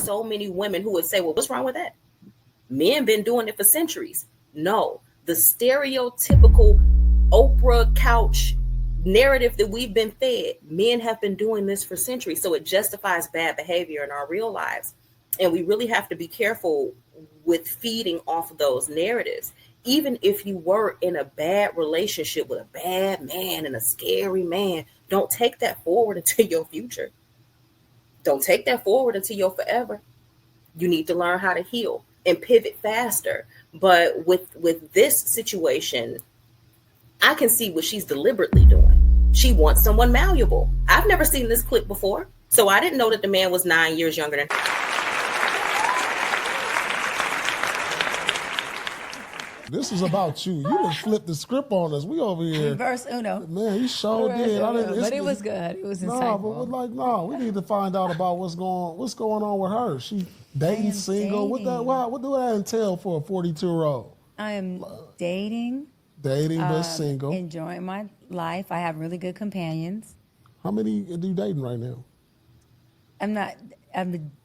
so many women who would say, well, what's wrong with that? Men been doing it for centuries. No, the stereotypical Oprah couch narrative that we've been fed, men have been doing this for centuries. So it justifies bad behavior in our real lives. And we really have to be careful with feeding off of those narratives. Even if you were in a bad relationship with a bad man and a scary man, don't take that forward into your future. Don't take that forward into your forever. You need to learn how to heal and pivot faster. But with this situation, I can see what she's deliberately doing. She wants someone malleable. I've never seen this clip before, so I didn't know that the man was 9 years younger than her. This is about you. You done flipped the script on us. We over here. Reverse Uno. Man, you sure did. But it was good. It was insightful. No, we need to find out about what's going on with her. She dating, single. What do that entail for a 42-year-old? I am dating. Dating, but single. Enjoying my life. I have really good companions. How many do you dating right now? I'm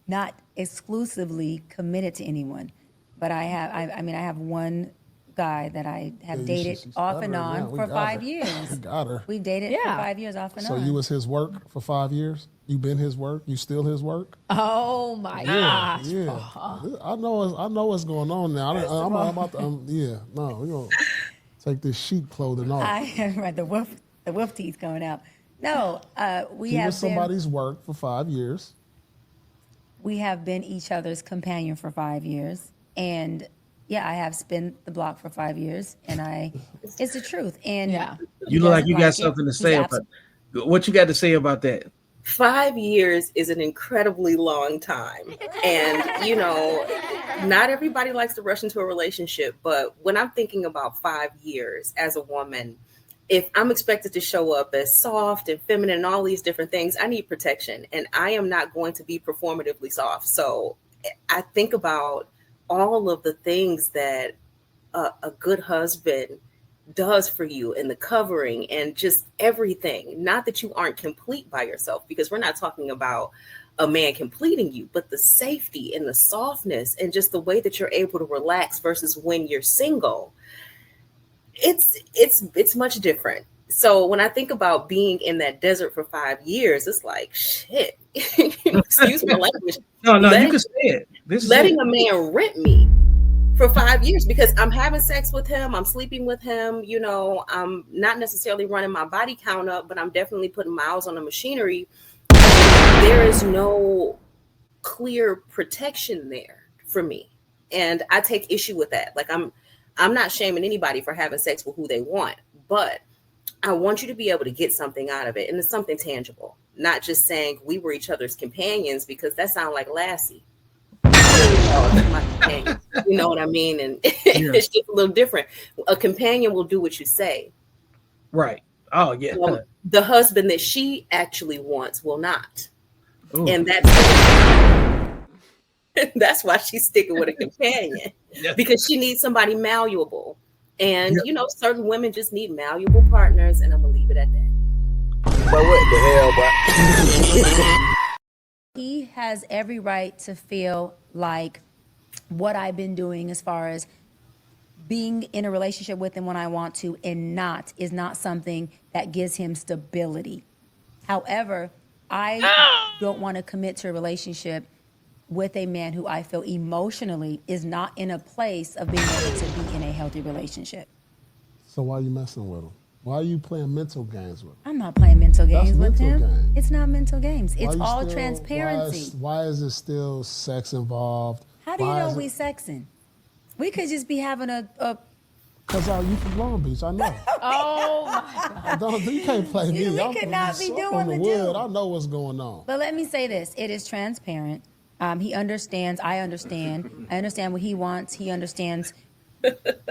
not exclusively committed to anyone, but I have one guy that I have dated off and on for 5 years. We got her. We've dated for 5 years off and on. So you was his work for 5 years? You been his work? You still his work? Oh my gosh. Yeah. I know what's going on now. I'm about to, we're gonna take this sheet clothing off. The wolf teeth coming out. No, he was somebody's work for 5 years. We have been each other's companion for 5 years. And yeah, I have spent the block for 5 years, and it's the truth. And you look like you got something to say about what you got to say about that. 5 years is an incredibly long time. And, not everybody likes to rush into a relationship. But when I'm thinking about 5 years as a woman, if I'm expected to show up as soft and feminine and all these different things, I need protection. And I am not going to be performatively soft. So I think about all of the things that a good husband does for you, and the covering and just everything. Not that you aren't complete by yourself, because we're not talking about a man completing you, but the safety and the softness and just the way that you're able to relax versus when you're single. It's much different. So when I think about being in that desert for 5 years, it's like, shit, excuse my language. No, you can say it. Letting a man rip me for 5 years because I'm having sex with him, I'm sleeping with him, I'm not necessarily running my body count up, but I'm definitely putting miles on the machinery. There is no clear protection there for me. And I take issue with that. Like I'm not shaming anybody for having sex with who they want, but I want you to be able to get something out of it. And it's something tangible, not just saying we were each other's companions, because that sounds like Lassie. My companion. You know what I mean? And it's just a little different. A companion will do what you say. Right. Oh, yeah. The husband that she actually wants will not. Ooh. And that's why she's sticking with a companion, because she needs somebody malleable. And, certain women just need malleable partners, and I'm going to leave it at that. But what the hell, bro? He has every right to feel like what I've been doing as far as being in a relationship with him when I want to is not something that gives him stability. However, I don't want to commit to a relationship with a man who I feel emotionally is not in a place of being able to be in a healthy relationship. So why are you messing with him? Why are you playing mental games with him? I'm not playing mental games with him. Game. It's not mental games. It's all transparency. Why is it still sex involved? How do you know we sexing? We could just be having a Because you from Long Beach, I know. Oh my God! You can't play me. We could not be doing the wood. I know what's going on. But let me say this: it is transparent. He understands. I understand. I understand what he wants. He understands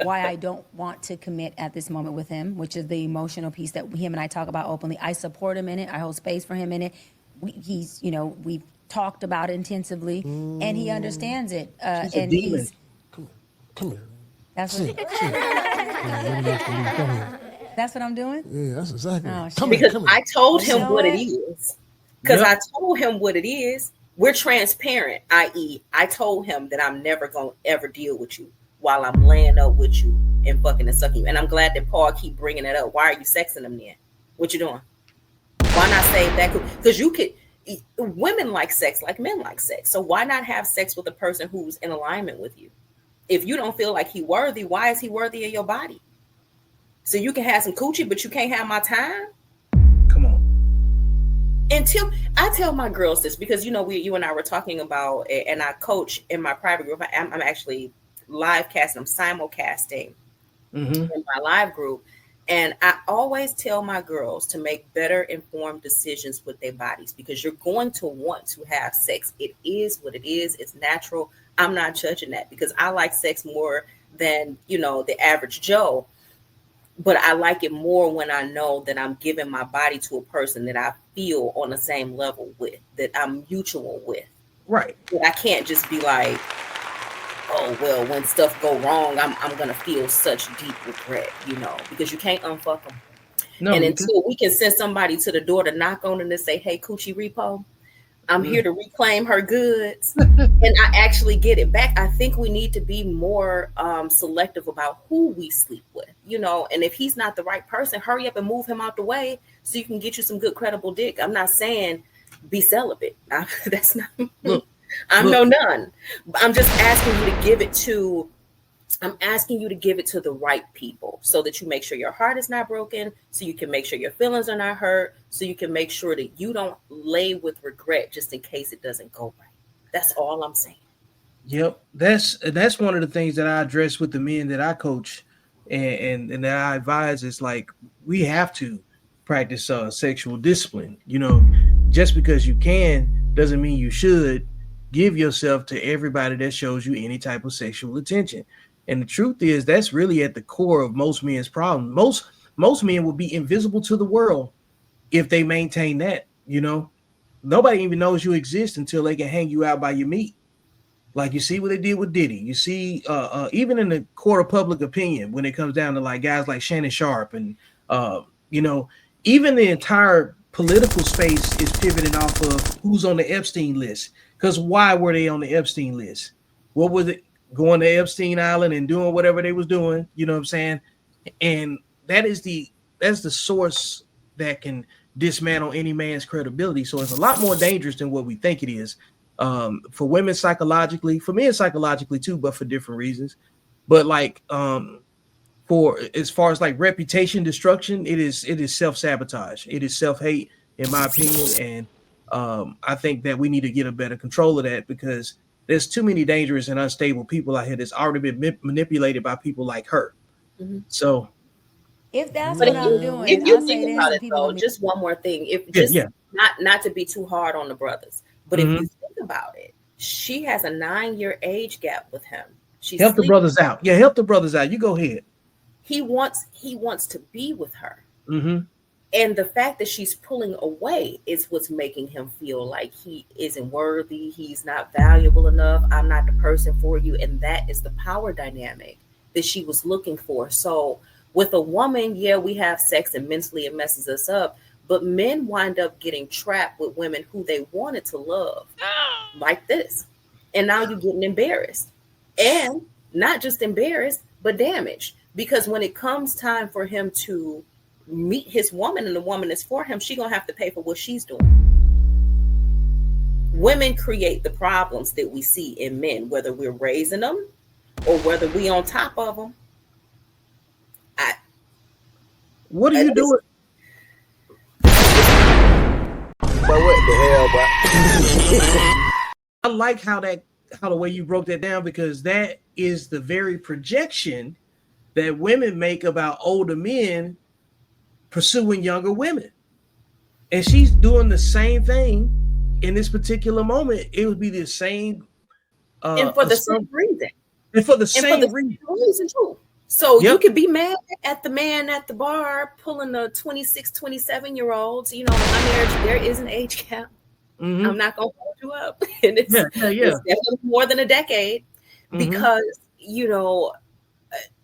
why I don't want to commit at this moment with him, which is the emotional piece that him and I talk about openly. I support him in it. I hold space for him in it. We've talked about it intensively, and he understands it. And he's come here. That's what. That's what I'm doing? Yeah, that's exactly. Because I told him what it is. Because I told him what it is. we're transparent, i.e., I told him that I'm never going to ever deal with you while I'm laying up with you and fucking and sucking you. And I'm glad that Paul keep bringing it up. Why are you sexing him then? What you doing? Why not save that? Because you could, women like sex like men like sex. So why not have sex with a person who's in alignment with you? If you don't feel like he worthy, why is he worthy of your body? So you can have some coochie, but you can't have my time? Come on. Until I tell my girls this, because you and I were talking about, and I coach in my private group. I'm actually live casting, I'm simulcasting in my live group, and I always tell my girls to make better informed decisions with their bodies, because you're going to want to have sex. It is what it is. It's natural. I'm not judging that, because I like sex more than the average Joe. But I like it more when I know that I'm giving my body to a person that I feel on the same level with, that I'm mutual with. Right. But I can't just be like, oh, well, when stuff go wrong, I'm going to feel such deep regret, because you can't unfuck them. No, and until we can send somebody to the door to knock on it and say, hey, Coochie Repo, I'm here to reclaim her goods, and I actually get it back. I think we need to be more selective about who we sleep with, and if he's not the right person, hurry up and move him out the way so you can get you some good, credible dick. I'm not saying be celibate. That's not, I'm no nun. I'm just asking you to give it to, the right people, so that you make sure your heart is not broken, so you can make sure your feelings are not hurt, so you can make sure that you don't lay with regret just in case it doesn't go right. That's all I'm saying. Yep. That's one of the things that I address with the men that I coach and that I advise is like, we have to practice sexual discipline. Just because you can doesn't mean you should give yourself to everybody that shows you any type of sexual attention. And the truth is, that's really at the core of most men's problem. Most men will be invisible to the world if they maintain that. Nobody even knows you exist until they can hang you out by your meat. Like, you see what they did with Diddy. You see, even in the court of public opinion, when it comes down to like guys like Shannon Sharp and even the entire political space is pivoting off of who's on the Epstein list. Because why were they on the Epstein list? What was it? Going to Epstein Island and doing whatever they was doing, you know what I'm saying? And that's the source that can dismantle any man's credibility. So it's a lot more dangerous than what we think it is. For women psychologically, for men psychologically too, but for different reasons. But like for as far as like reputation destruction, it is self-sabotage. It is self-hate, in my opinion. And I think that we need to get a better control of that, because there's too many dangerous and unstable people out here that's already been manipulated by people like her. Mm-hmm. So if that's what I'm doing, if you think about it though, just one more thing. Not to be too hard on the brothers, but if you think about it, she has a 9-year age gap with him. Help the brothers out. Yeah, help the brothers out. You go ahead. He wants to be with her. Mm-hmm. And the fact that she's pulling away is what's making him feel like he isn't worthy. He's not valuable enough. I'm not the person for you. And that is the power dynamic that she was looking for. So with a woman, yeah, we have sex and mentally it messes us up. But men wind up getting trapped with women who they wanted to love like this. And now you're getting embarrassed. And not just embarrassed, but damaged. Because when it comes time for him to meet his woman and the woman is for him, she's gonna have to pay for what she's doing. Women create the problems that we see in men, whether we're raising them or whether we on top of them. What are you doing? But what the hell, bro? I like how the way you broke that down, because that is the very projection that women make about older men pursuing younger women. And she's doing the same thing in this particular moment. It would be the same. And for the same reason. And for the same reason too. So you could be mad at the man at the bar pulling the 26, 27-year-olds. My marriage, there is an age gap. Mm-hmm. I'm not going to hold you up. And it's definitely more than a decade, because,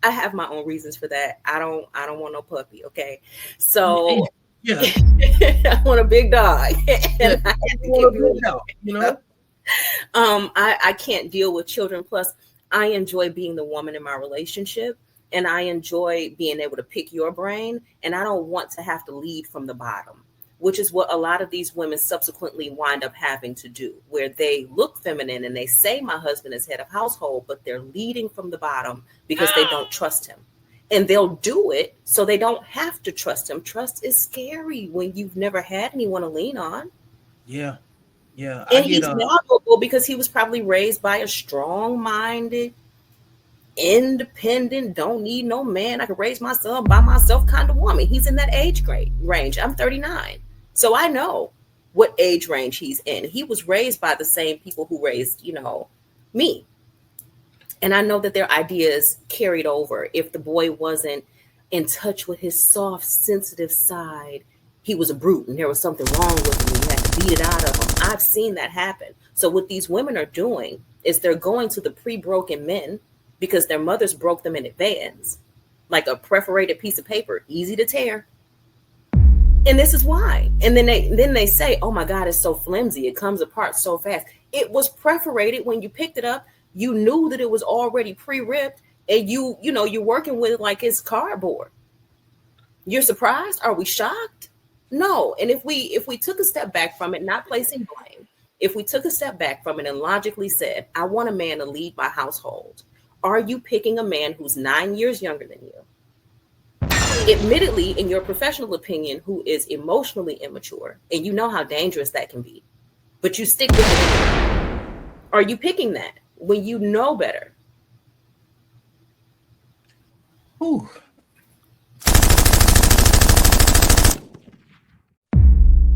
I have my own reasons for that. I don't want no puppy. Okay. So I want a big dog. And I have to want a big dog, I can't deal with children. Plus, I enjoy being the woman in my relationship, and I enjoy being able to pick your brain, and I don't want to have to lead from the bottom, which is what a lot of these women subsequently wind up having to do, where they look feminine and they say my husband is head of household, but they're leading from the bottom because they don't trust him. And they'll do it so they don't have to trust him. Trust is scary when you've never had anyone to lean on. Yeah. Yeah. And he's vulnerable because he was probably raised by a strong-minded, independent, don't need no man, I can raise myself by myself kind of woman. He's in that age range. I'm 39. So I know what age range he's in. He was raised by the same people who raised, me. And I know that their ideas carried over. If the boy wasn't in touch with his soft, sensitive side, he was a brute and there was something wrong with him. You had to beat it out of him. I've seen that happen. So what these women are doing is they're going to the pre-broken men because their mothers broke them in advance, like a perforated piece of paper, easy to tear. And this is why. And then they say, oh my God, it's so flimsy. It comes apart so fast. It was perforated when you picked it up. You knew that it was already pre-ripped, and you're working with it like it's cardboard. You're surprised? Are we shocked? No. And if we took a step back from it, not placing blame, if we took a step back from it and logically said, I want a man to lead my household, are you picking a man who's 9 years younger than you? Admittedly, in your professional opinion, who is emotionally immature, and you know how dangerous that can be, but you stick with it. Are you picking that when you know better? Ooh.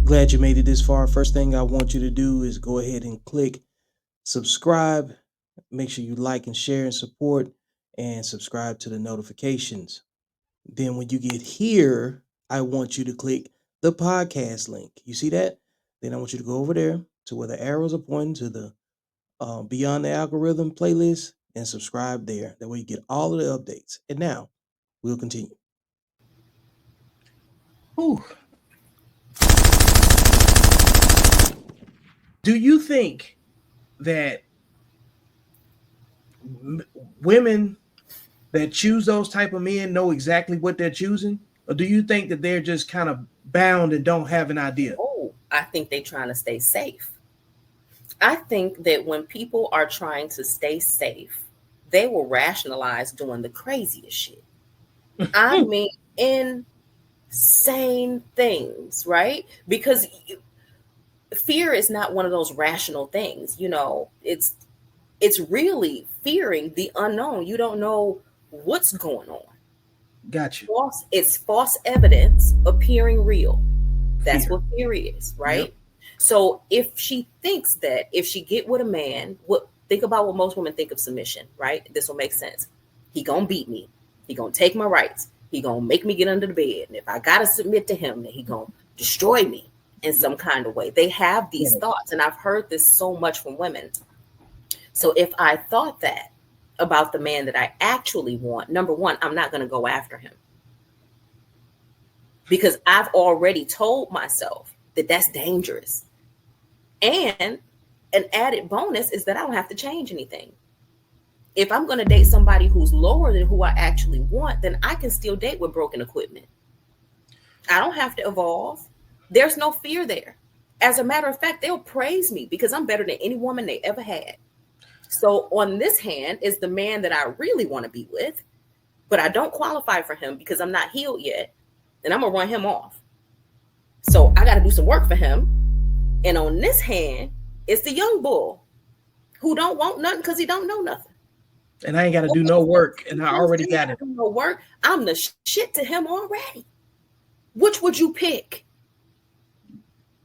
Glad you made it this far. First thing I want you to do is go ahead and click subscribe. Make sure you like and share and support, and subscribe to the notifications. Then when you get here, I want you to click the podcast link. You see that? Then I want you to go over there to where the arrows are pointing to the Beyond the Algorithm playlist and subscribe there. That way you get all of the updates. And now we'll continue. Whew. Do you think that women that choose those type of men know exactly what they're choosing? Or do you think that they're just kind of bound and don't have an idea? Oh, I think they're trying to stay safe. I think that when people are trying to stay safe, they will rationalize doing the craziest shit. I mean, insane things, right? Because fear is not one of those rational things. It's really fearing the unknown. You don't know what's going on. Got you. It's false evidence appearing real. That's what fear is, right? Yep. So if she thinks that if she get with a man, think about what most women think of submission, right? This will make sense. He gonna beat me. He gonna take my rights. He gonna make me get under the bed. And if I gotta submit to him, then he gonna destroy me in some kind of way. They have these thoughts, and I've heard this so much from women. So if I thought that about the man that I actually want, number one, I'm not going to go after him, because I've already told myself that that's dangerous. And an added bonus is that I don't have to change anything. If I'm going to date somebody who's lower than who I actually want, then I can still date with broken equipment. I don't have to evolve. There's no fear there. As a matter of fact, they'll praise me because I'm better than any woman they ever had. So on this hand is the man that I really want to be with, but I don't qualify for him because I'm not healed yet, and I'm going to run him off. So I got to do some work for him. And on this hand, it's the young bull who don't want nothing because he don't know nothing. And I ain't got to do no work, and I already got it. No work. I'm the shit to him already. Which would you pick?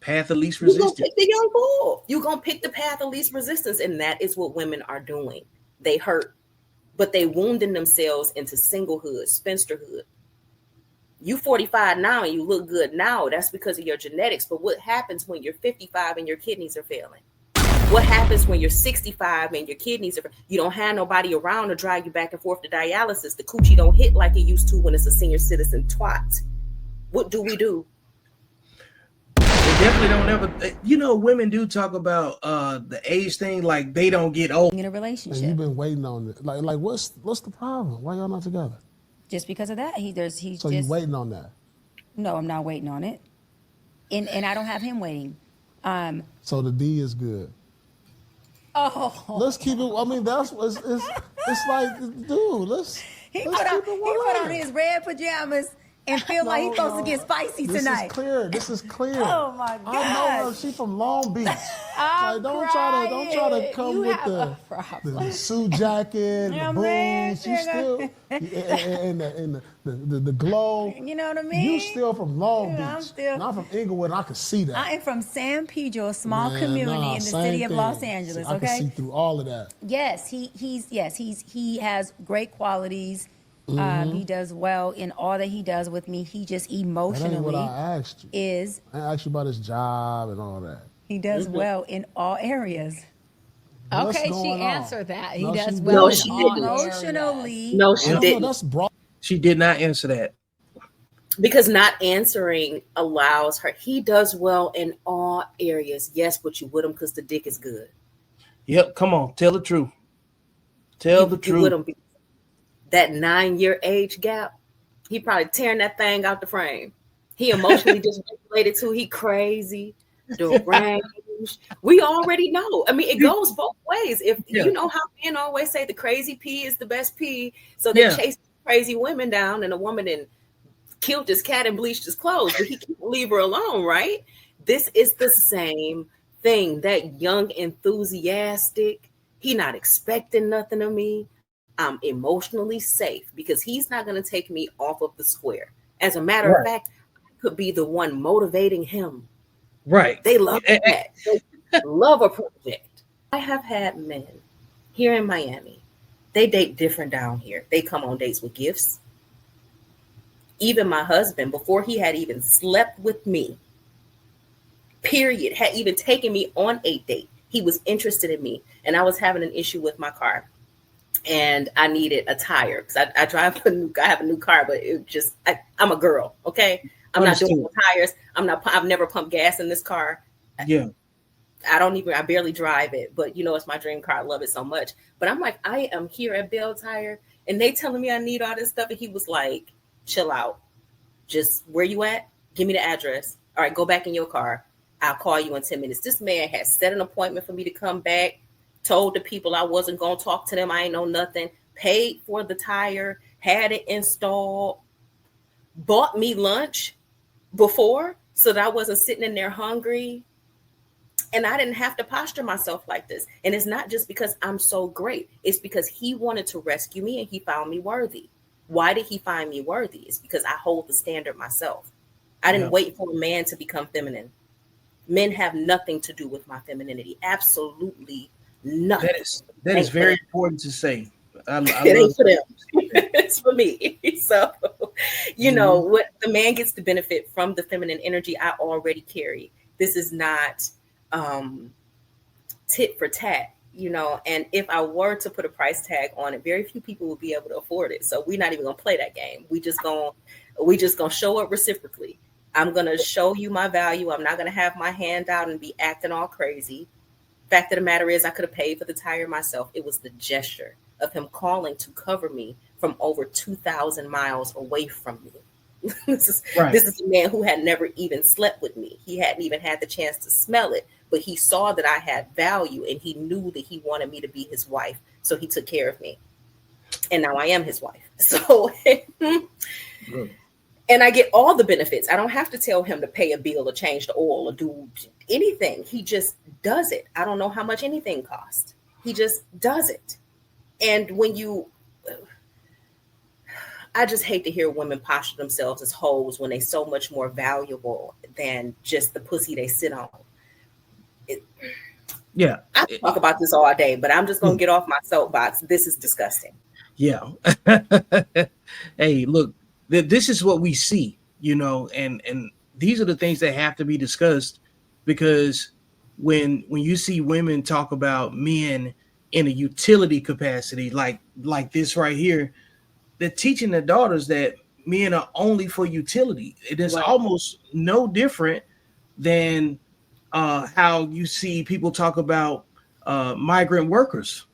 Path of least resistance. You're gonna pick the young bull. You're gonna pick the path of least resistance, and that is what women are doing. They hurt, but they wounding themselves into singlehood, spinsterhood. You 45 now and you look good now. That's because of your genetics. But what happens when you're 55 and your kidneys are failing? What happens when you're 65 and your kidneys are? You don't have nobody around to drive you back and forth to dialysis. The coochie don't hit like it used to when it's a senior citizen twat. What do we do? definitely don't ever. Women do talk about the age thing, like they don't get old. In a And relationship. you've been waiting on it. Like what's the problem? Why y'all not together? Just because of that, So you waiting on that? No, I'm not waiting on it. And I don't have him waiting. So the D is good. Oh, Let's keep it. I mean, that's it's like, dude. Let's he keep put it on 100. his red pajamas and feel like he's supposed to get spicy This tonight. is clear. This is clear. Oh my I know her. gosh. She from Long Beach. I'm Don't try to crying. come You with have the a problem. suit jacket, Yeah, the man, boots. You still and the glow. You know what I mean? You still from Long Beach. I'm still- Not from Inglewood. I can see that. I am from San Pedro, a small Man, community nah, in the same city of thing. Los Angeles. I can see through all of that. Yes, he has great qualities. He does well in all that he does with me. He just That ain't emotionally what I asked you. is. I asked you about his job and all that. He does well in all areas. What's Okay, she going on? answered that. He No, does she well didn't. in No, she all didn't. areas. Emotionally, No, she I don't know, didn't. that's broad. She did not answer that. Because not answering allows her. He does well in all areas. Yes, but you with him because the dick is good. Yep, come on, tell the truth. Tell the You with truth. him. That 9-year age gap, he probably tearing that thing out the frame. He emotionally dysregulated too. He crazy, deranged. We already know. I mean, it goes both ways. If you know how men always say the crazy pee is the best pee, so they chase crazy women down, and a woman and killed his cat and bleached his clothes, but he can't leave her alone, right? This is the same thing. That young, enthusiastic, he not expecting nothing of me. I'm emotionally safe because he's not going to take me off of the square. As a matter of fact, I could be the one motivating him. Right. They love that. They love a project. I have had men here in Miami. They date different down here. They come on dates with gifts. Even my husband, before he had even slept with me, period, had even taken me on a date, he was interested in me. And I was having an issue with my car. And I needed a tire because I have a new car, but it just, I'm a girl. Okay. I'm not doing tires. I've never pumped gas in this car. Yeah. I barely drive it, but it's my dream car. I love it so much. But I'm like, I am here at Bell Tire and they telling me I need all this stuff. And he was like, chill out. Just where you at? Give me the address. All right, go back in your car. I'll call you in 10 minutes. This man had set an appointment for me to come back. Told the people I wasn't going to talk to them. I ain't know nothing. Paid for the tire. Had it installed. Bought me lunch before so that I wasn't sitting in there hungry. And I didn't have to posture myself like this. And it's not just because I'm so great. It's because he wanted to rescue me and he found me worthy. Why did he find me worthy? It's because I hold the standard myself. I didn't wait for a man to become feminine. Men have nothing to do with my femininity. Absolutely nothing. That is very important to say. I it ain't for them. It's for me. So, what the man gets to benefit from the feminine energy I already carry. This is not tit for tat, and if I were to put a price tag on it, very few people will be able to afford it. So we're not even gonna play that game. We just gonna show up reciprocally. I'm gonna show you my value. I'm not gonna have my hand out and be acting all crazy. Fact of the matter is, I could have paid for the tire myself. It was the gesture of him calling to cover me from over 2,000 miles away from me. This is a man who had never even slept with me. He hadn't even had the chance to smell it, but he saw that I had value and he knew that he wanted me to be his wife. So he took care of me. And now I am his wife. So, and I get all the benefits. I don't have to tell him to pay a bill or change the oil or do anything. He just does it. I don't know how much anything costs. He just does it. And I just hate to hear women posture themselves as hoes when they're so much more valuable than just the pussy they sit on. I talk about this all day, but I'm just going to get off my soapbox. This is disgusting. Yeah. Hey, look, this is what we see, and these are the things that have to be discussed, because when you see women talk about men in a utility capacity, like this right here, they're teaching their daughters that men are only for utility. It is almost no different than how you see people talk about migrant workers.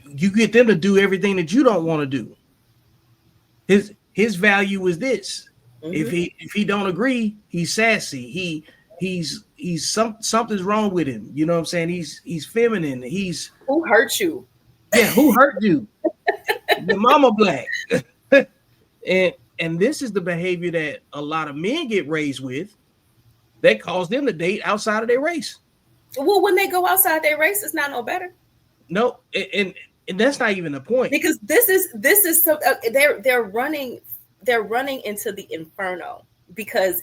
You get them to do everything that you don't want to do. His value is this. If he don't agree, he's sassy. He's something's wrong with him. You know what I'm saying? He's feminine. He's Who hurt you? yeah. Who hurt you? Your mama black. and this is the behavior that a lot of men get raised with. That cause them to date outside of their race. Well, when they go outside their race, it's not no better. No, and that's not even the point. Because this is so they're running into the inferno because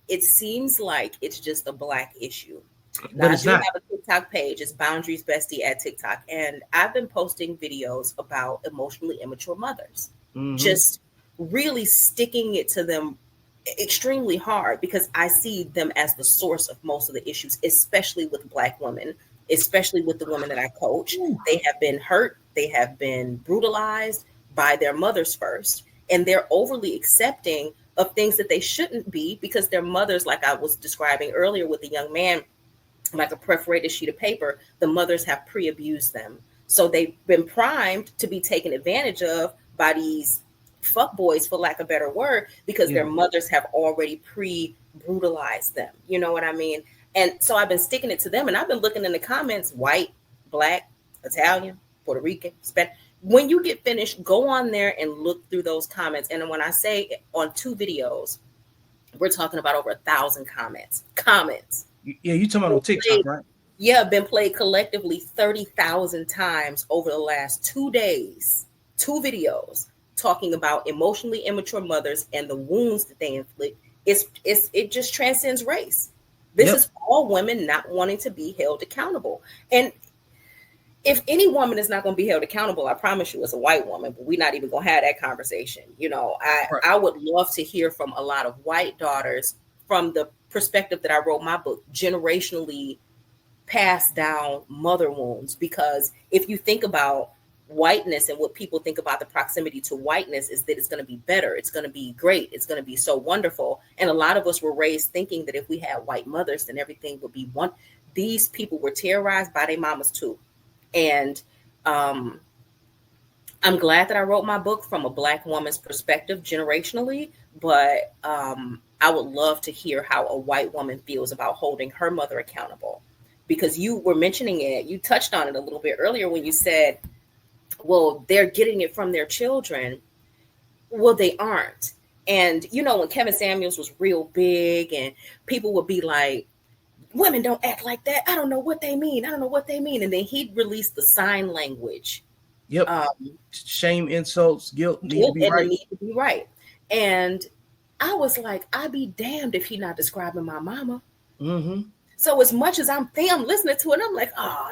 it seems like it's just a black issue. But it's not. I have a TikTok page. It's Boundaries Bestie at TikTok, and I've been posting videos about emotionally immature mothers, just really sticking it to them extremely hard because I see them as the source of most of the issues, especially with Black women, especially with the women that I coach. They have been hurt. They have been brutalized by their mothers first, and they're overly accepting of things that they shouldn't be because their mothers, like I was describing earlier with the young man, like a perforated sheet of paper, the mothers have pre-abused them. So they've been primed to be taken advantage of by these fuck boys, for lack of a better word, because their mothers have already pre-brutalized them. You know what I mean? And so I've been sticking it to them, and I've been looking in the comments, white, Black, Italian, Puerto Rican, Spanish. When you get finished, go on there and look through those comments. And when I say on 2 videos, we're talking about over 1,000 comments. Yeah, you talking about on TikTok, right? Yeah, been played collectively 30,000 times over the last 2 days. 2 videos talking about emotionally immature mothers and the wounds that they inflict. It just transcends race. This is all women not wanting to be held accountable. And if any woman is not going to be held accountable, I promise you, as a white woman, but we're not even going to have that conversation. You know, I would love to hear from a lot of white daughters from the perspective that I wrote my book, generationally passed down mother wounds. Because if you think about whiteness and what people think about the proximity to whiteness is that it's going to be better. It's going to be great. It's going to be so wonderful. And a lot of us were raised thinking that if we had white mothers, then everything would be one. These people were terrorized by their mamas too. And I'm glad that I wrote my book from a Black woman's perspective generationally, but I would love to hear how a white woman feels about holding her mother accountable. Because you were mentioning it, you touched on it a little bit earlier when you said, well, they're getting it from their children. Well, they aren't. And, you know, when Kevin Samuels was real big and people would be like, women don't act like that. I don't know what they mean. And then he'd release the sign language. Yep. Shame, insults, guilt, need to be right. And I was like, I'd be damned if he's not describing my mama. Mm-hmm. So as much as I'm listening to it, I'm like, oh,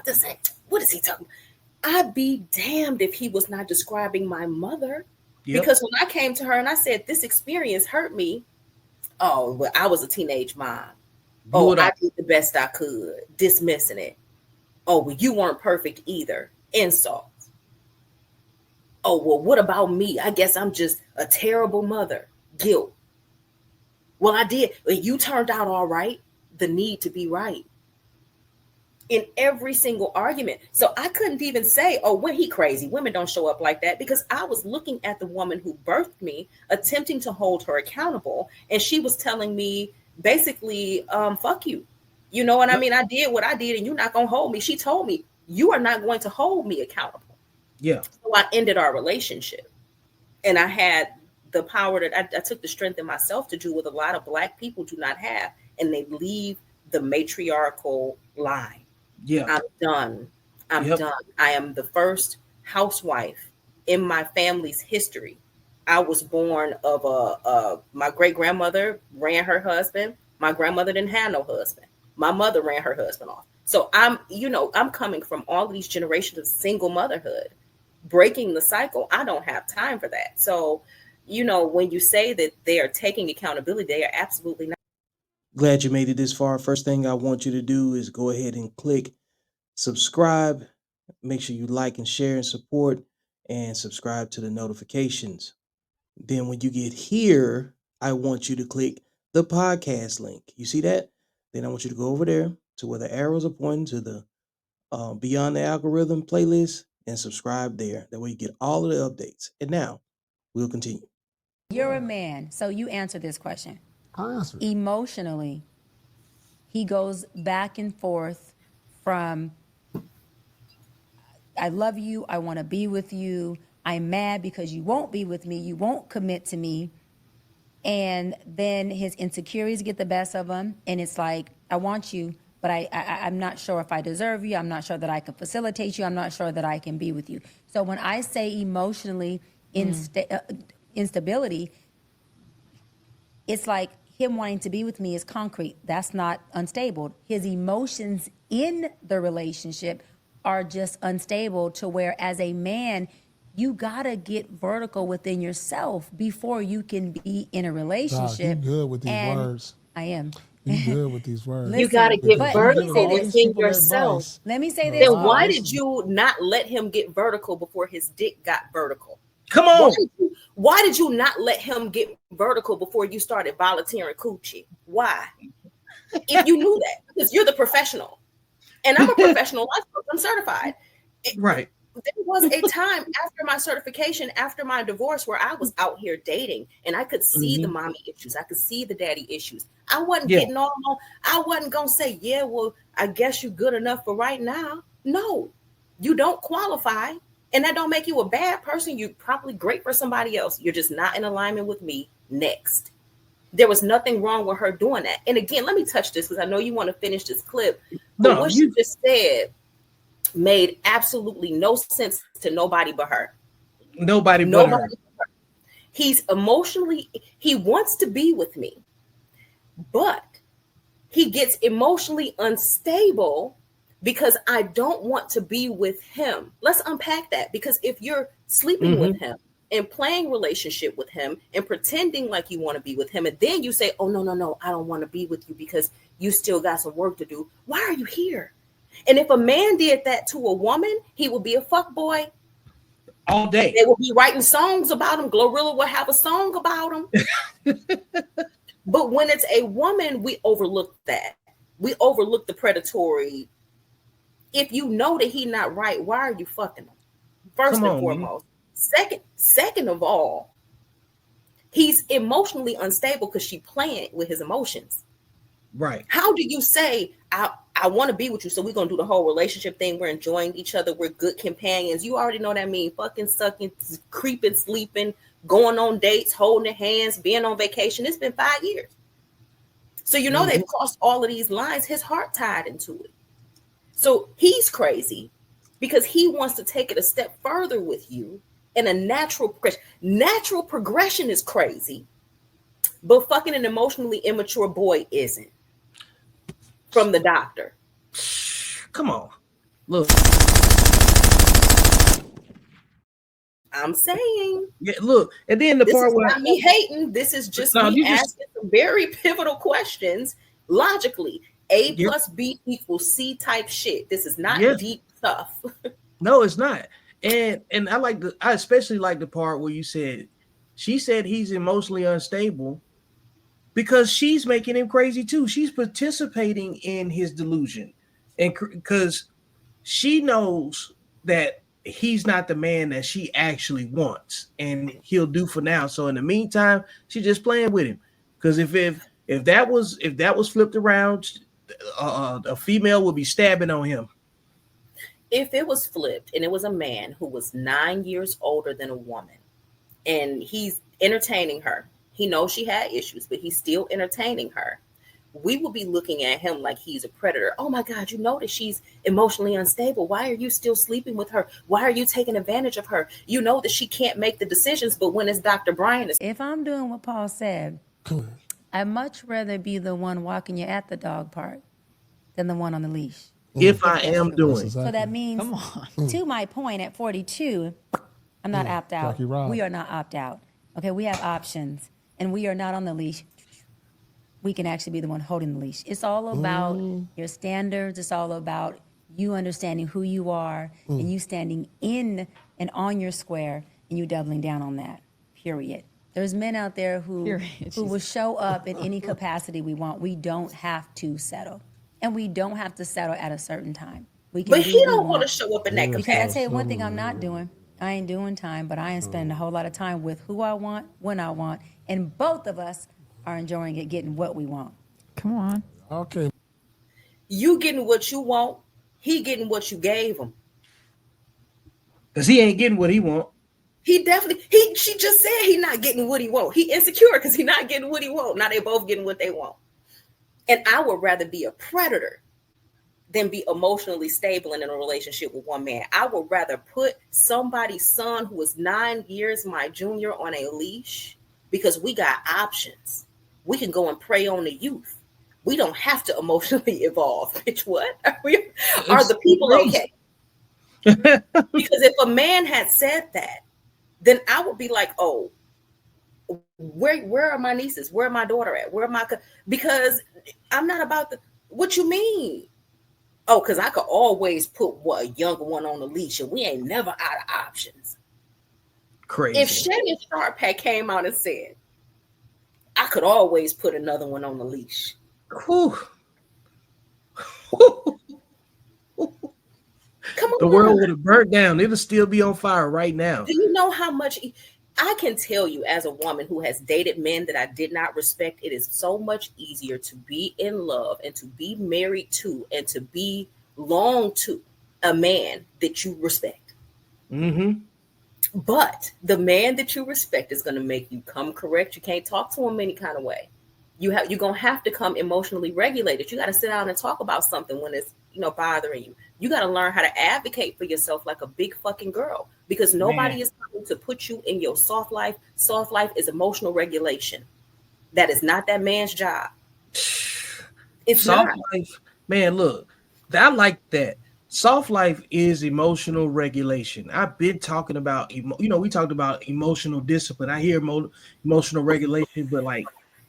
what is he talking about? I'd be damned if he was not describing my mother. Yep. Because when I came to her and I said, this experience hurt me. Oh, well, I was a teenage mom. I did the best I could, dismissing it. Oh, well, you weren't perfect either. Insults. Oh, well, what about me? I guess I'm just a terrible mother. Guilt. Well, I did. You turned out all right. The need to be right. In every single argument. So I couldn't even say, oh, when he crazy. Women don't show up like that, because I was looking at the woman who birthed me, attempting to hold her accountable. And she was telling me basically, fuck you. You know what I mean? I did what I did and you're not going to hold me. She told me, you are not going to hold me accountable. Yeah. So I ended our relationship. And I had the power that I took the strength in myself to do what a lot of Black people do not have. And they leave the matriarchal line. Yeah. I'm done. I'm done. I am the first housewife in my family's history. I was born of my great grandmother ran her husband. My grandmother didn't have no husband. My mother ran her husband off. So I'm coming from all of these generations of single motherhood, breaking the cycle. I don't have time for that. So, when you say that they are taking accountability, they are absolutely not. Glad you made it this far. First thing I want you to do is go ahead and click subscribe. Make sure you like and share and support, and subscribe to the notifications. Then when you get here I want you to click the podcast link. You see that? Then I want you to go over there to where the arrows are pointing to the Beyond the Algorithm playlist and subscribe there. That way you get all of the updates. And now we'll continue. You're a man, so you answer this question. I answered. Emotionally, he goes back and forth from I love you, I want to be with you, I'm mad because you won't be with me, you won't commit to me. And then his insecurities get the best of him, and it's like, I want you, but I'm not sure if I deserve you, I'm not sure that I can facilitate you, I'm not sure that I can be with you. So when I say emotionally instability, it's like him wanting to be with me is concrete. That's not unstable. His emotions in the relationship are just unstable to where, as a man, you gotta get vertical within yourself before you can be in a relationship. Doc, you good with these words. I am. You good with these words. You got to get But vertical let me say this. within yourself. Let me say this. Then why did you not let him get vertical before his dick got vertical? Come on. Why did you not let him get vertical before you started volunteering coochie? Why? If you knew that, because you're the professional, and I'm a professional life coach. I'm certified. Right. There was a time after my certification, after my divorce, where I was out here dating, and I could see the mommy issues. I could see the daddy issues. I wasn't getting all on. I wasn't gonna say, yeah, well, I guess you're good enough for right now. No, you don't qualify. And that don't make you a bad person. You're probably great for somebody else. You're just not in alignment with me. Next. There was nothing wrong with her doing that. And again, let me touch this because I know you want to finish this clip. But what she just said made absolutely no sense to nobody but her. Nobody but her. He's emotionally, he wants to be with me, but he gets emotionally unstable because I don't want to be with him. Let's unpack that, because if you're sleeping with him and playing relationship with him and pretending like you want to be with him, and then you say, oh, no, I don't want to be with you because you still got some work to do. Why are you here? And if a man did that to a woman, he would be a fuckboy all day. They will be writing songs about him. Glorilla will have a song about him. But when it's a woman, we overlook that. We overlook the predatory. If you know that he's not right, why are you fucking him? First and foremost. Second of all, he's emotionally unstable because she's playing with his emotions. Right. How do you say, I want to be with you, so we're going to do the whole relationship thing. We're enjoying each other. We're good companions. You already know that means fucking, sucking, creeping, sleeping, going on dates, holding hands, being on vacation. It's been 5 years. So you know they've crossed all of these lines. His heart tied into it. So he's crazy because he wants to take it a step further with you in a natural progression. Natural progression is crazy, but fucking an emotionally immature boy isn't. From the doctor. Come on. Look. I'm saying. Yeah, look. And then the this part is where not me hating. This is just me asking some very pivotal questions logically. A plus B equals C type shit. This is not deep stuff. No, it's not. And I especially like the part where you said, she said he's emotionally unstable because she's making him crazy too. She's participating in his delusion, and because she knows that he's not the man that she actually wants, and he'll do for now. So in the meantime, she's just playing with him. Because if that was flipped around, a female would be stabbing on him. If it was flipped and it was a man who was 9 years older than a woman, and he's entertaining her. He knows she had issues, but he's still entertaining her. We will be looking at him like he's a predator. Oh my God, you know that she's emotionally unstable. Why are you still sleeping with her? Why are you taking advantage of her? You know that she can't make the decisions, but when it's Dr. Brian. If I'm doing what Paul said, I'd much rather be the one walking you at the dog park than the one on the leash. If I am doing. Exactly. So that means, to my point, at 42, I'm not opt out. We are not opt out. Okay, we have options, and we are not on the leash. We can actually be the one holding the leash. It's all about your standards. It's all about you understanding who you are and you standing in and on your square and you doubling down on that, period. There's men out there Period. who will show up in any capacity we want. We don't have to settle. And we don't have to settle at a certain time. We can But do he what we don't want to want. show up in that Yeah, Because I capacity. tell you one thing I'm not doing. I ain't doing time, but I ain't spending a whole lot of time with who I want, when I want. And both of us are enjoying it, getting what we want. Come on. Okay. You getting what you want, he getting what you gave him. Because he ain't getting what he want. He definitely she just said he not getting what he want. He insecure because he not getting what he want. Now they both getting what they want. And I would rather be a predator than be emotionally stable and in a relationship with one man. I would rather put somebody's son who is 9 years my junior on a leash because we got options. We can go and prey on the youth. We don't have to emotionally evolve. Bitch, what? Are the people okay? Because if a man had said that, then I would be like, oh, where are my nieces? Where my daughter at? Where am I? Because I'm not about the, what you mean? Oh, because I could always put a younger one on the leash and we ain't never out of options. Crazy. If Shannon Sharp had came out and said, I could always put another one on the leash. Whew. Come on. The world would have burnt down. It'll still be on fire right now. Do you know how much I can tell you as a woman who has dated men that I did not respect? It is so much easier to be in love and to be married to and to be long to a man that you respect. Mm-hmm. But the man that you respect is going to make you come correct. You can't talk to him any kind of way. You're going to have to come emotionally regulated. You got to sit down and talk about something when it's, bothering you. You got to learn how to advocate for yourself like a big fucking girl because nobody is coming to put you in your soft life. Soft life is emotional regulation. That is not that man's job. It's soft not. life, man. Look, I like that. Soft life is emotional regulation. I've been talking about, we talked about emotional discipline. I hear emotional regulation, but like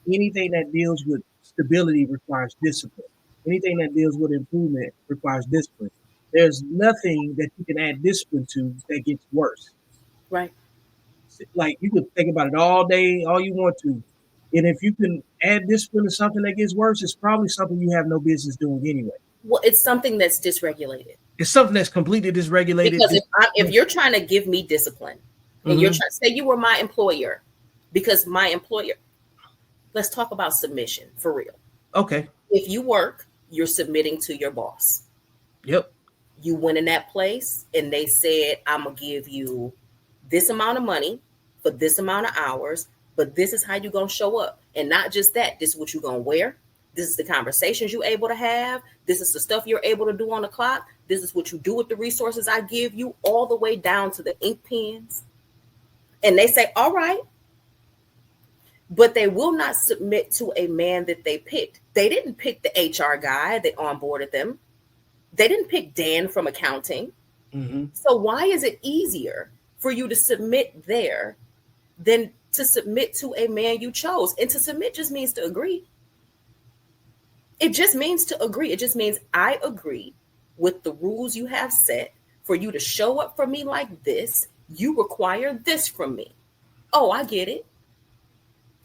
anything that deals with stability requires discipline. Anything that deals with improvement requires discipline. There's nothing that you can add discipline to that gets worse. Right. Like you could think about it all day, all you want to. And if you can add discipline to something that gets worse, it's probably something you have no business doing anyway. Well, it's something that's dysregulated. It's something that's completely dysregulated. Because if you're trying to give me discipline and you're trying to say you were my employer, because my employer, let's talk about submission for real. Okay. If you work, you're submitting to your boss. Yep. You went in that place and they said, I'm going to give you this amount of money for this amount of hours, but this is how you're going to show up. And not just that, this is what you're going to wear. This is the conversations you're able to have. This is the stuff you're able to do on the clock. This is what you do with the resources I give you, all the way down to the ink pens. And they say, all right. But they will not submit to a man that they picked. They didn't pick the HR guy that onboarded them. They didn't pick Dan from accounting. Mm-hmm. So why is it easier for you to submit there than to submit to a man you chose? And to submit just means to agree. It just means to agree. It just means I agree with the rules you have set for you to show up for me like this. You require this from me. Oh, I get it.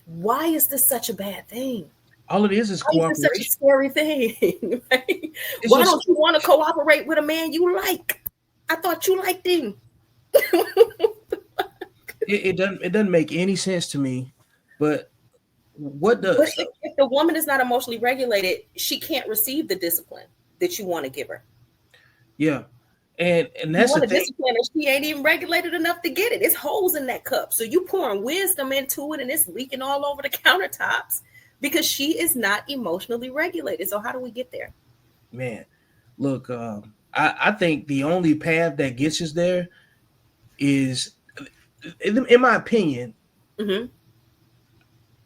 Why is this such a bad thing? All it is cooperation. It's such a scary thing. Right? Why don't you want to cooperate with a man you like? I thought you liked him. It doesn't make any sense to me. But what does? But if the woman is not emotionally regulated, she can't receive the discipline that you want to give her. Yeah. And that's you want the to thing. discipline her, she ain't even regulated enough to get it. It's holes in that cup. So you pouring wisdom into it and it's leaking all over the countertops because she is not emotionally regulated. So how do we get there? Man, look, I think the only path that gets us there is, in my opinion, Mm-hmm.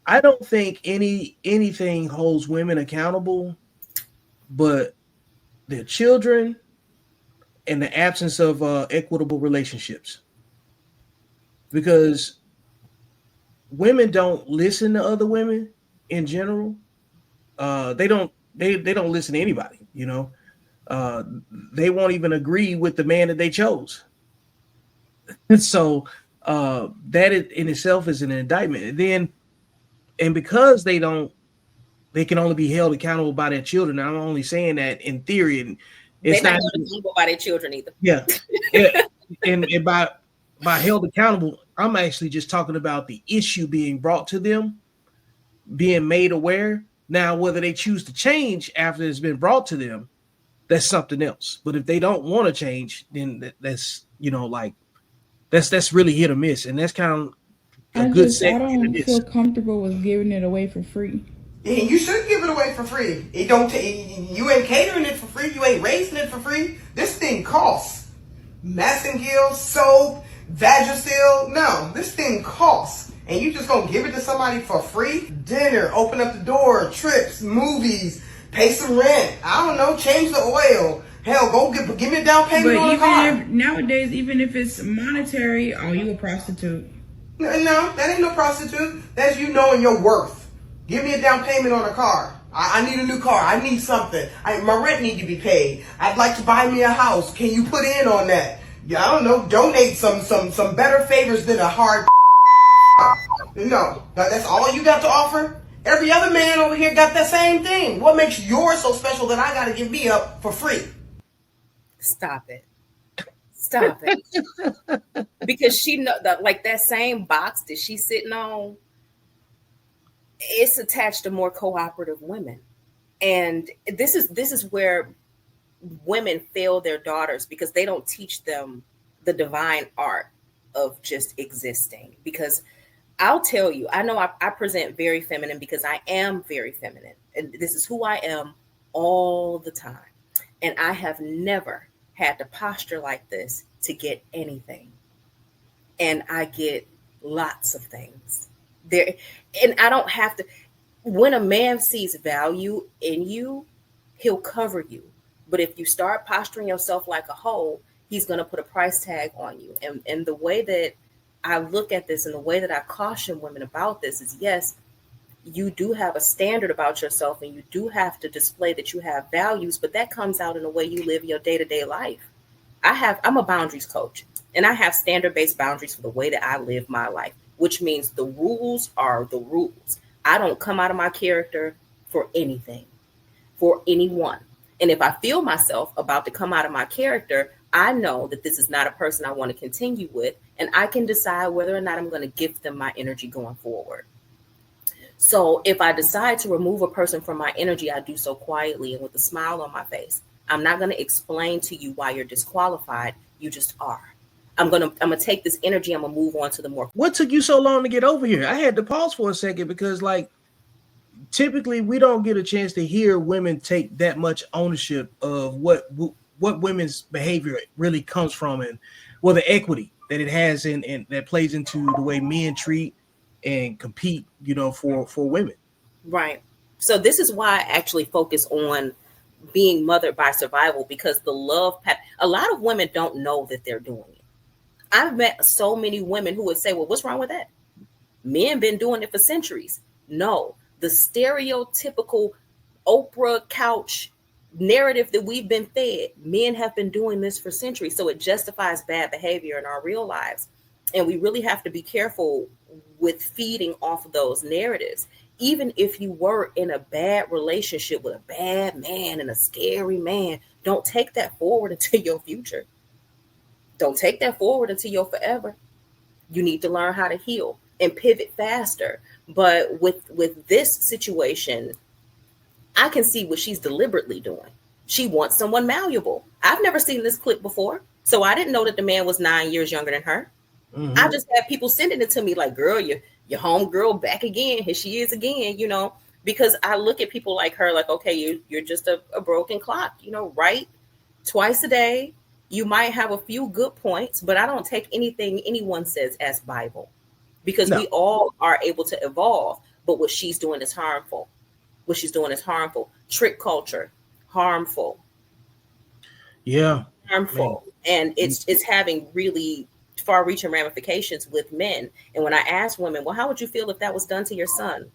I don't think anything holds women accountable but their children and the absence of equitable relationships. Because women don't listen to other women in general. They don't listen to anybody, they won't even agree with the man that they chose. So that in itself is an indictment. And because they can only be held accountable by their children. I'm only saying that in theory, and it's They're not not held accountable by their children either. Yeah, and by held accountable, I'm actually just talking about the issue being brought to them, being made aware. Now, whether they choose to change after it's been brought to them, that's something else. But if they don't want to change, then that's that's really hit or miss, and that's kind of a good I segue into don't this. feel comfortable with giving it away for free. And you should give it away for free. It don't. You ain't catering it for free. You ain't raising it for free. This thing costs. Massengill, soap, Vagisil. No, this thing costs. And you just gonna give it to somebody for free? Dinner, open up the door, trips, movies, pay some rent. I don't know, change the oil. Hell, go give me a down payment on a car. Nowadays, even if it's monetary, oh, you a prostitute. No, that ain't no prostitute. That's you knowing your worth. Give me a down payment on a car. I need a new car. I need something. My rent need to be paid. I'd like to buy me a house. Can you put in on that? Yeah, I don't know. Donate some better favors than a hard. No, that's all you got to offer. Every other man over here got that same thing. What makes yours so special that I got to give me up for free? Stop it. Stop it. Because she know that, like, that same box that she's sitting on, it's attached to more cooperative women. And this is where women fail their daughters, because they don't teach them the divine art of just existing. Because I'll tell you, I know I present very feminine because I am very feminine. And this is who I am all the time. And I have never had to posture like this to get anything. And I get lots of things. There, and I don't have to. When a man sees value in you, he'll cover you. But if you start posturing yourself like a hoe, he's going to put a price tag on you. And the way that I look at this and the way that I caution women about this is, yes, you do have a standard about yourself and you do have to display that you have values, but that comes out in the way you live your day-to-day life. I'm a boundaries coach, and I have standard-based boundaries for the way that I live my life, which means the rules are the rules. I don't come out of my character for anything, for anyone. And if I feel myself about to come out of my character, I know that this is not a person I want to continue with, and I can decide whether or not I'm going to gift them my energy going forward. So if I decide to remove a person from my energy, I do so quietly and with a smile on my face. I'm not going to explain to you why you're disqualified. You just are. I'm gonna take this energy. I'm gonna move on to the more. What took you so long to get over here? I had to pause for a second because, like, typically we don't get a chance to hear women take that much ownership of what women's behavior really comes from, and the equity that it has and that plays into the way men treat and compete, for women. Right. So this is why I actually focus on being mothered by survival, because the love a lot of women don't know that they're doing it. I've met so many women who would say, well, what's wrong with that? Men been doing it for centuries. No, the stereotypical Oprah couch narrative that we've been fed, men have been doing this for centuries. So it justifies bad behavior in our real lives. And we really have to be careful with feeding off of those narratives. Even if you were in a bad relationship with a bad man and a scary man, don't take that forward into your future. Don't take that forward into your forever. You need to learn how to heal and pivot faster. But with this situation, I can see what she's deliberately doing. She wants someone malleable. I've never seen this clip before, so I didn't know that the man was 9 years younger than her. Mm-hmm. I just had people sending it to me like, girl, your home girl back again. Here she is again, because I look at people like her like, okay, you're just a broken clock, right? Twice a day. You might have a few good points, but I don't take anything anyone says as Bible, because we all are able to evolve. But what she's doing is harmful. Trick culture, harmful. Yeah. Harmful. Man. And it's having really far-reaching ramifications with men. And when I ask women, well, how would you feel if that was done to your son?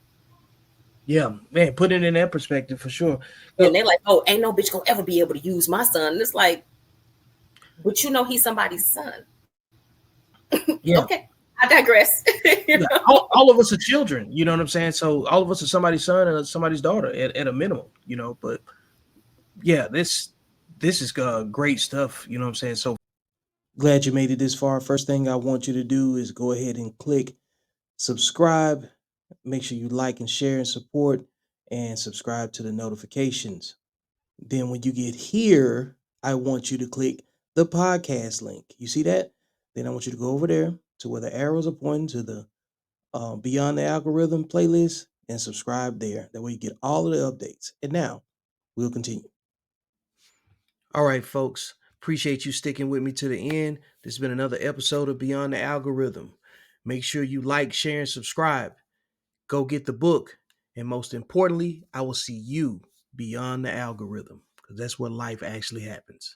Yeah, man, put it in that perspective for sure. And they're like, oh, ain't no bitch gonna ever be able to use my son. And it's like, but he's somebody's son. Yeah. Okay. I digress. You Yeah, know? all of us are children, you know what I'm saying? So all of us are somebody's son and somebody's daughter at a minimum, you know. But yeah, this is great stuff, you know what I'm saying? So glad you made it this far. First thing I want you to do is go ahead and click subscribe. Make sure you like and share and support, and subscribe to the notifications. Then when you get here, I want you to click the podcast link. You see that? Then I want you to go over there to where the arrows are pointing to the Beyond the Algorithm playlist and subscribe there. That way you get all of the updates. And now we'll continue. All right, folks. Appreciate you sticking with me to the end. This has been another episode of Beyond the Algorithm. Make sure you like, share, and subscribe. Go get the book. And most importantly, I will see you beyond the algorithm, because that's where life actually happens.